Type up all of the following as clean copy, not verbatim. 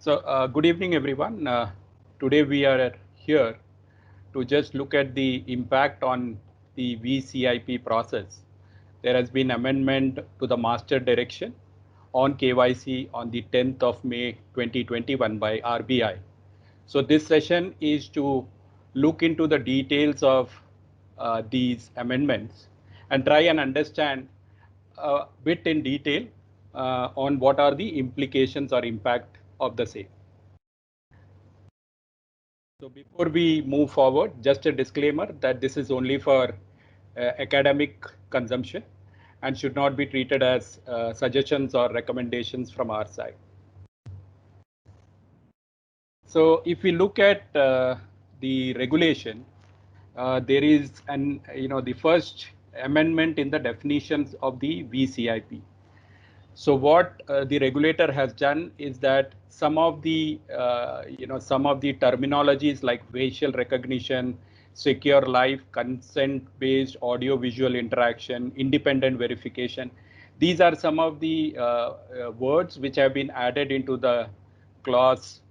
Good evening, everyone. Today we are here to just look at the impact on the VCIP process. There has been amendment to the master direction on KYC on the 10th of May 2021 by RBI. So this session is to look into the details of these amendments and try and understand a bit in detail on what are the implications or impact of the same. So before we move forward, just a disclaimer that this is only for academic consumption and should not be treated as suggestions or recommendations from our side. So if we look at the regulation, there is the first amendment in the definitions of the VCIP. So what the regulator has done is that some of the terminologies like facial recognition, secure life, consent-based audio-visual interaction, independent verification, these are some of the words which have been added into the clause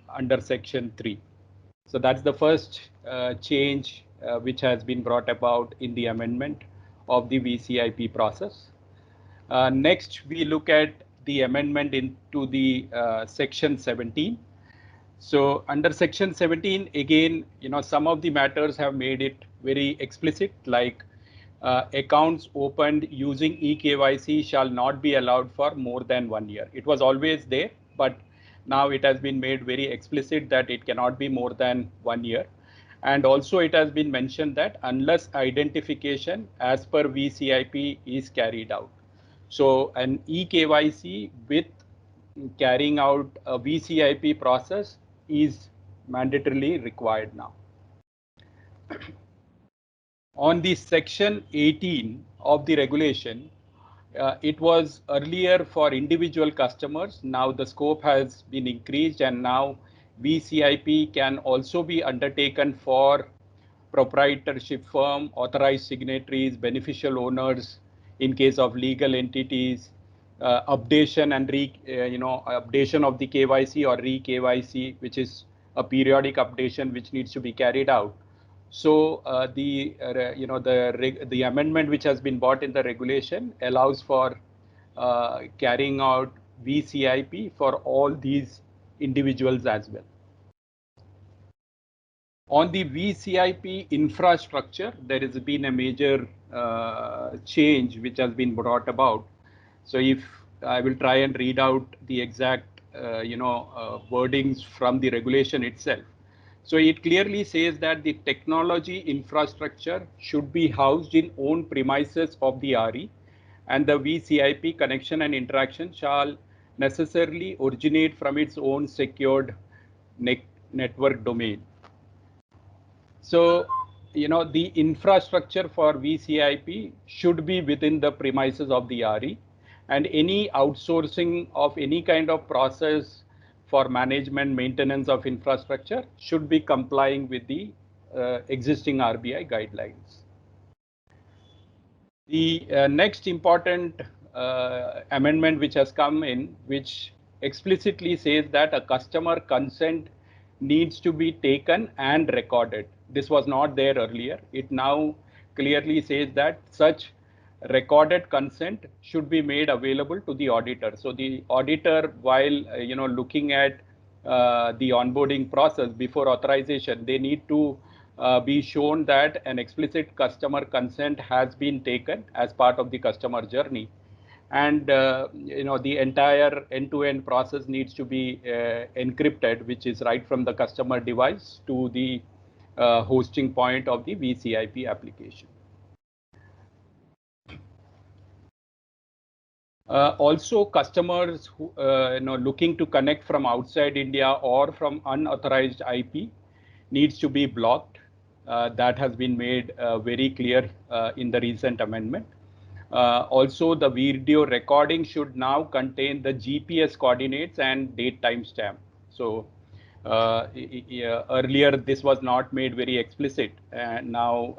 under section 3. So that's the first change which has been brought about in the amendment of the VCIP process. Next, we look at the amendment into the section 17. So under section 17, again, some of the matters have made it very explicit, like accounts opened using eKYC shall not be allowed for more than 1 year. It was always there, but now it has been made very explicit that it cannot be more than 1 year. And also it has been mentioned that unless identification as per VCIP is carried out. So an eKYC with carrying out a VCIP process is mandatorily required now. On the section 18 of the regulation, it was earlier for individual customers. Now the scope has been increased and now VCIP can also be undertaken for proprietorship firm, authorized signatories, beneficial owners, in case of legal entities, updation and updation of the KYC or re-KYC, which is a periodic updation which needs to be carried out. So the amendment which has been brought in the regulation allows for carrying out VCIP for all these individuals as well. On the VCIP infrastructure, there has been a major change which has been brought about. So if I will try and read out the exact wordings from the regulation itself. So it clearly says that the technology infrastructure should be housed in own premises of the RE, and the VCIP connection and interaction shall necessarily originate from its own secured network domain. So, the infrastructure for VCIP should be within the premises of the RE, and any outsourcing of any kind of process for management, maintenance of infrastructure should be complying with the existing RBI guidelines. The next important amendment which has come in, which explicitly says that a customer consent needs to be taken and recorded. This was not there earlier. It now clearly says that such recorded consent should be made available to the auditor. So the auditor, while looking at the onboarding process before authorization, they need to be shown that an explicit customer consent has been taken as part of the customer journey. And the entire end-to-end process needs to be encrypted, which is right from the customer device to the hosting point of the VCIP application. Also, customers who looking to connect from outside India or from unauthorized IP needs to be blocked. That has been made very clear in the recent amendment. Also, the video recording should now contain the GPS coordinates and date timestamp. So earlier this was not made very explicit, and now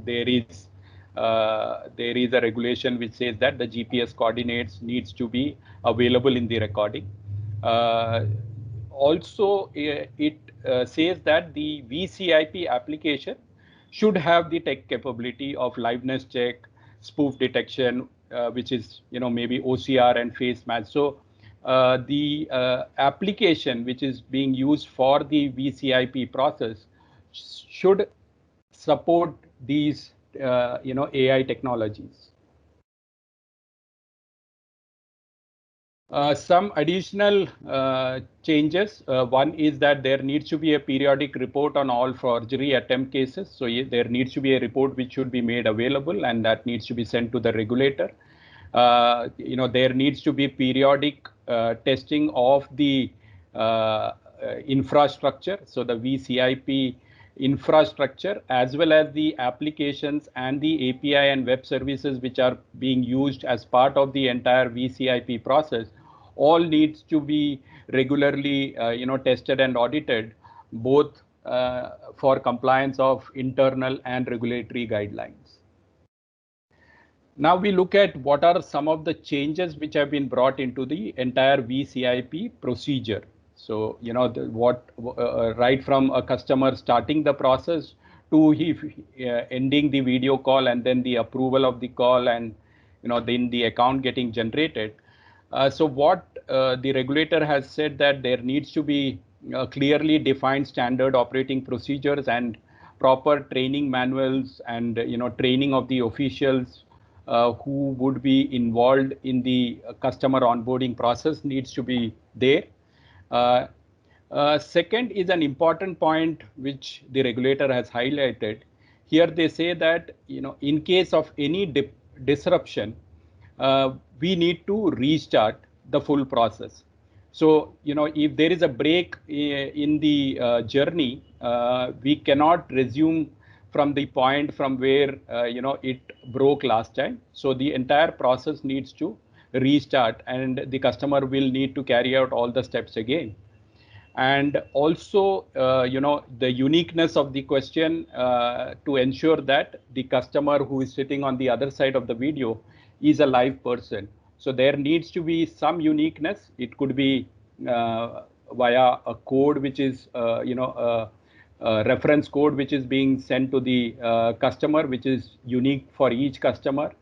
there is a regulation which says that the GPS coordinates needs to be available in the recording. Also, it says that the VCIP application should have the tech capability of liveness check, spoof detection, which is maybe OCR and face match. So the application which is being used for the VCIP process should support these AI technologies. Some additional changes. One is that there needs to be a periodic report on all forgery attempt cases. So there needs to be a report which should be made available, and that needs to be sent to the regulator. There needs to be periodic testing of the infrastructure. So the VCIP infrastructure, as well as the applications and the API and web services which are being used as part of the entire VCIP process, all needs to be regularly tested and audited, both for compliance of internal and regulatory guidelines. Now we look at what are some of the changes which have been brought into the entire VCIP procedure. So, right from a customer starting the process to ending the video call, and then the approval of the call, and then the account getting generated. So what the regulator has said, that there needs to be clearly defined standard operating procedures and proper training manuals, and training of the officials who would be involved in the customer onboarding process needs to be there. Second is an important point which the regulator has highlighted. Here they say that in case of any disruption, we need to restart the full process. So if there is a break in the journey, we cannot resume from the point from where it broke last time. So the entire process needs to restart, and the customer will need to carry out all the steps again. And also the uniqueness of the question, to ensure that the customer who is sitting on the other side of the video is a live person. So there needs to be some uniqueness. It could be via a code which is a reference code which is being sent to the customer, which is unique for each customer,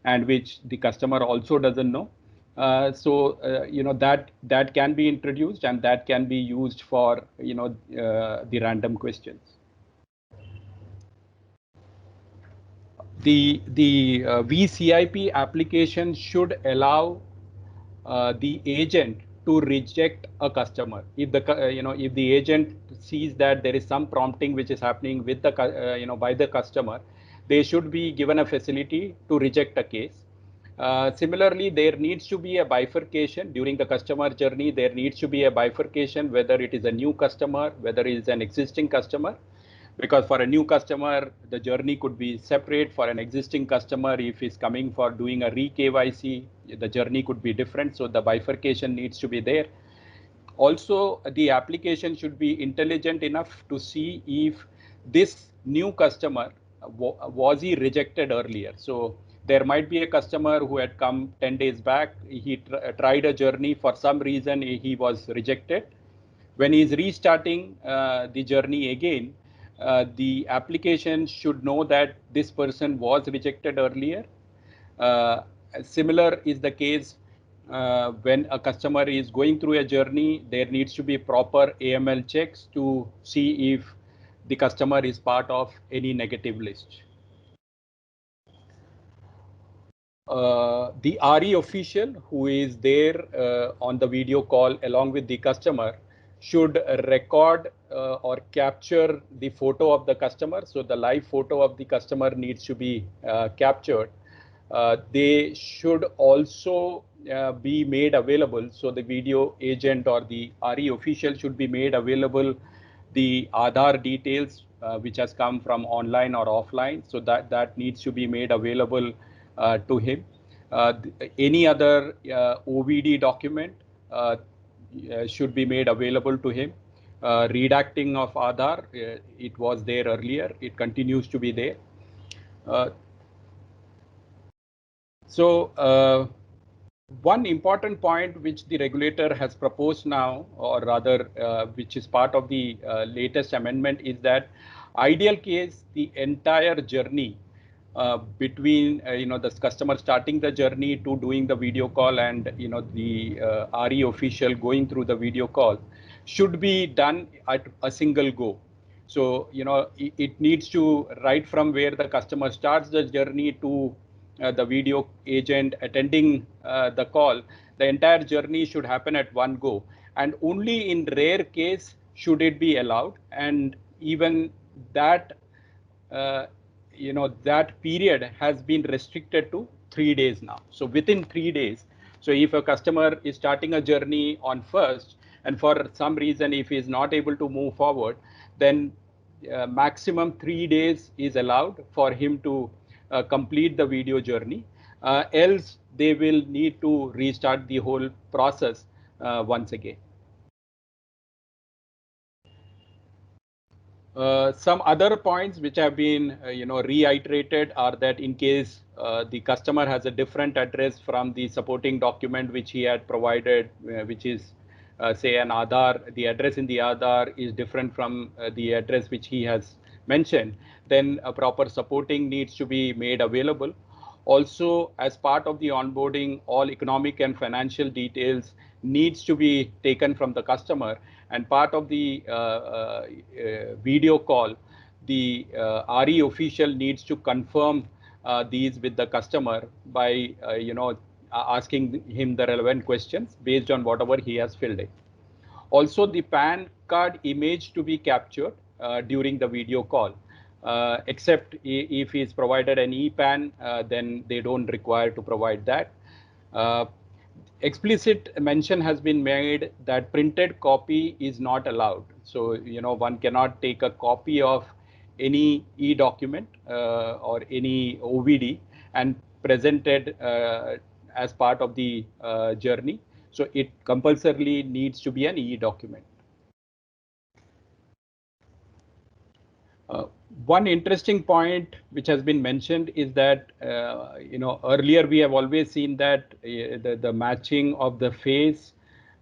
and which the customer also doesn't know. That can be introduced, and that can be used for the random questions. The VCIP application should allow the agent to reject a customer if the if the agent sees that there is some prompting which is happening with the by the customer, they should be given a facility to reject a case. Similarly, there needs to be a bifurcation during the customer journey. There needs to be a bifurcation whether it is a new customer, whether it is an existing customer. Because for a new customer, the journey could be separate. For an existing customer, if he's coming for doing a re-KYC, the journey could be different. So the bifurcation needs to be there. Also, the application should be intelligent enough to see if this new customer, was he rejected earlier. So there might be a customer who had come 10 days back. He tried a journey. For some reason, he was rejected. When he's restarting the journey again, the application should know that this person was rejected earlier. Similar is the case when a customer is going through a journey. There needs to be proper AML checks to see if the customer is part of any negative list. The RE official who is there on the video call along with the customer should record or capture the photo of the customer. So the live photo of the customer needs to be captured. They should also be made available. So the video agent or the RE official should be made available the Aadhaar details which has come from online or offline. So that needs to be made available to him. Any other OVD document should be made available to him. Redacting of Aadhaar, it was there earlier. It continues to be there. One important point which the regulator has proposed now, or rather, which is part of the latest amendment, is that ideal case, the entire journey between the customer starting the journey to doing the video call and the RE official going through the video call should be done at a single go. So it needs to, right from where the customer starts the journey to the video agent attending the call, the entire journey should happen at one go, and only in rare case should it be allowed, and even that that period has been restricted to 3 days now. So within 3 days, so if a customer is starting a journey on first, and for some reason if he is not able to move forward, then maximum 3 days is allowed for him to complete the video journey. Else they will need to restart the whole process once again. Some other points which have been reiterated are that in case the customer has a different address from the supporting document which he had provided, which is say an Aadhaar, the address in the Aadhaar is different from the address which he has mentioned, then a proper supporting needs to be made available. Also, as part of the onboarding, all economic and financial details needs to be taken from the customer, and part of the video call, the RE official needs to confirm these with the customer by asking him the relevant questions based on whatever he has filled in. Also, the PAN card image to be captured during the video call. Except if he's provided an EPAN, then they don't require to provide that. Explicit mention has been made that printed copy is not allowed. So, one cannot take a copy of any e-document or any OVD and present it as part of the journey. So it compulsorily needs to be an e-document. One interesting point which has been mentioned is that earlier we have always seen that the matching of the face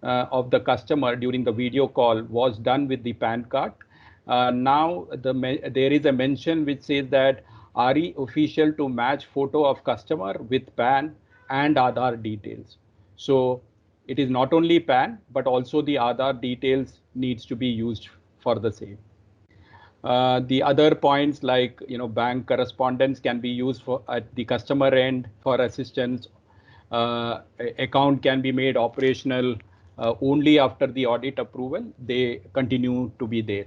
of the customer during the video call was done with the PAN card. Now there is a mention which says that RE official to match photo of customer with PAN and Aadhaar details. So it is not only PAN but also the Aadhaar details needs to be used for the same. The other points like bank correspondence can be used for at the customer end for assistance. Account can be made operational only after the audit approval. They continue to be there.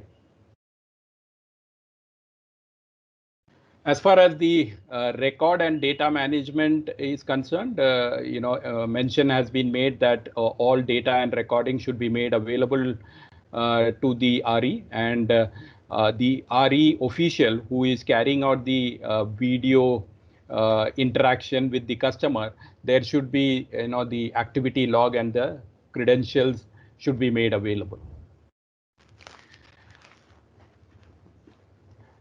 As far as the record and data management is concerned, mention has been made that all data and recording should be made available to the RE, and the RE official who is carrying out the video interaction with the customer, there should be the activity log and the credentials should be made available.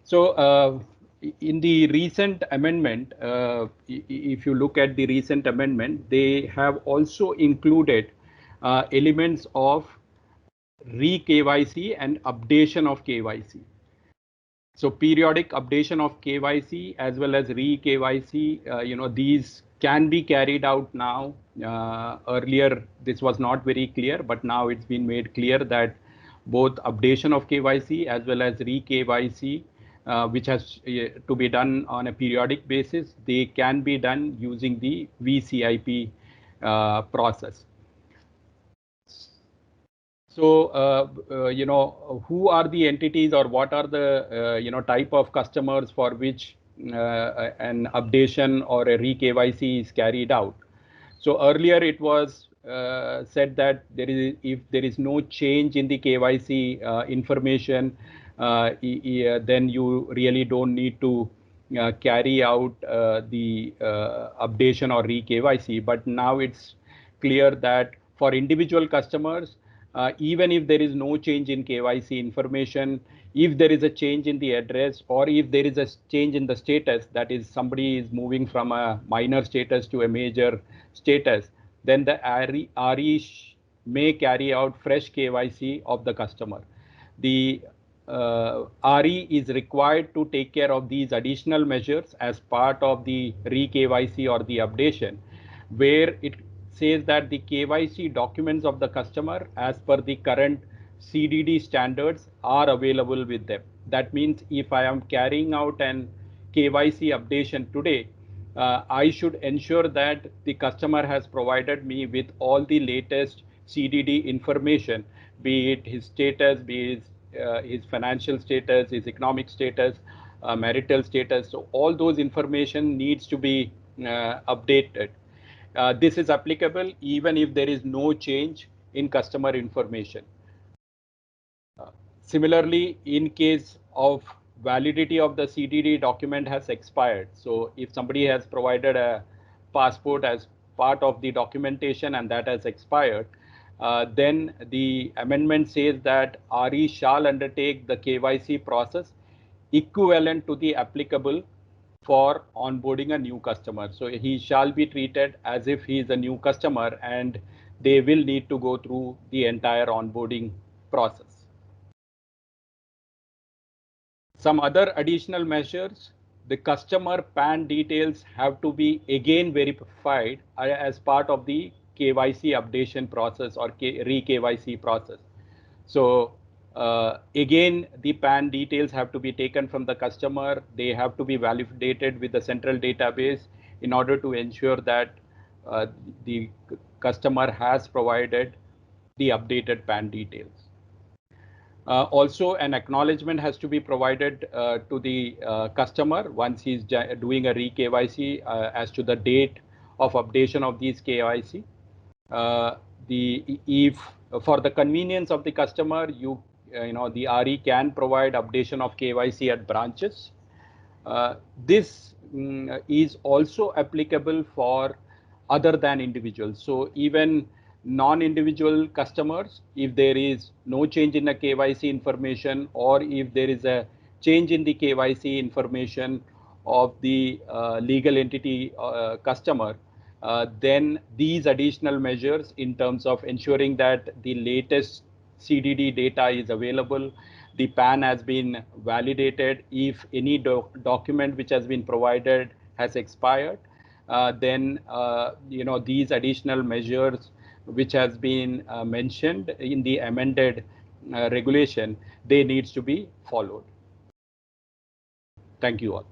So in the recent amendment, if you look at the recent amendment, they have also included elements of re-KYC and updation of KYC. So periodic updation of KYC as well as re-KYC, these can be carried out now. Earlier, this was not very clear, but now it's been made clear that both updation of KYC as well as re-KYC, which has to be done on a periodic basis, they can be done using the VCIP process. So, who are the entities or what are the, type of customers for which an updation or a re-KYC is carried out? So earlier it was said that if there is no change in the KYC information, then you really don't need to carry out the updation or re-KYC. But now it's clear that for individual customers, even if there is no change in KYC information, if there is a change in the address or if there is a change in the status, that is somebody is moving from a minor status to a major status, then the RE may carry out fresh KYC of the customer. The RE is required to take care of these additional measures as part of the re-KYC or the updation, where it says that the KYC documents of the customer as per the current CDD standards are available with them. That means if I am carrying out an KYC updation today, I should ensure that the customer has provided me with all the latest CDD information, be it his status, be it his financial status, his economic status, marital status. So all those information needs to be updated. This is applicable even if there is no change in customer information. Similarly, in case of validity of the CDD document has expired. So if somebody has provided a passport as part of the documentation and that has expired, then the amendment says that RE shall undertake the KYC process equivalent to the applicable for onboarding a new customer. So he shall be treated as if he is a new customer and they will need to go through the entire onboarding process. Some other additional measures, the customer PAN details have to be again verified as part of the KYC updation process or re-KYC process. So again, the PAN details have to be taken from the customer. They have to be validated with the central database in order to ensure that the customer has provided the updated PAN details. Also, an acknowledgement has to be provided to the customer once he's doing a re-KYC as to the date of updation of these KYC. For the convenience of the customer, the RE can provide updation of KYC at branches. This is also applicable for other than individuals. So even non-individual customers, if there is no change in the KYC information or if there is a change in the KYC information of the legal entity customer, then these additional measures in terms of ensuring that the latest CDD data is available, the PAN has been validated, if any document which has been provided has expired, then these additional measures which has been mentioned in the amended regulation, they needs to be followed. Thank you all.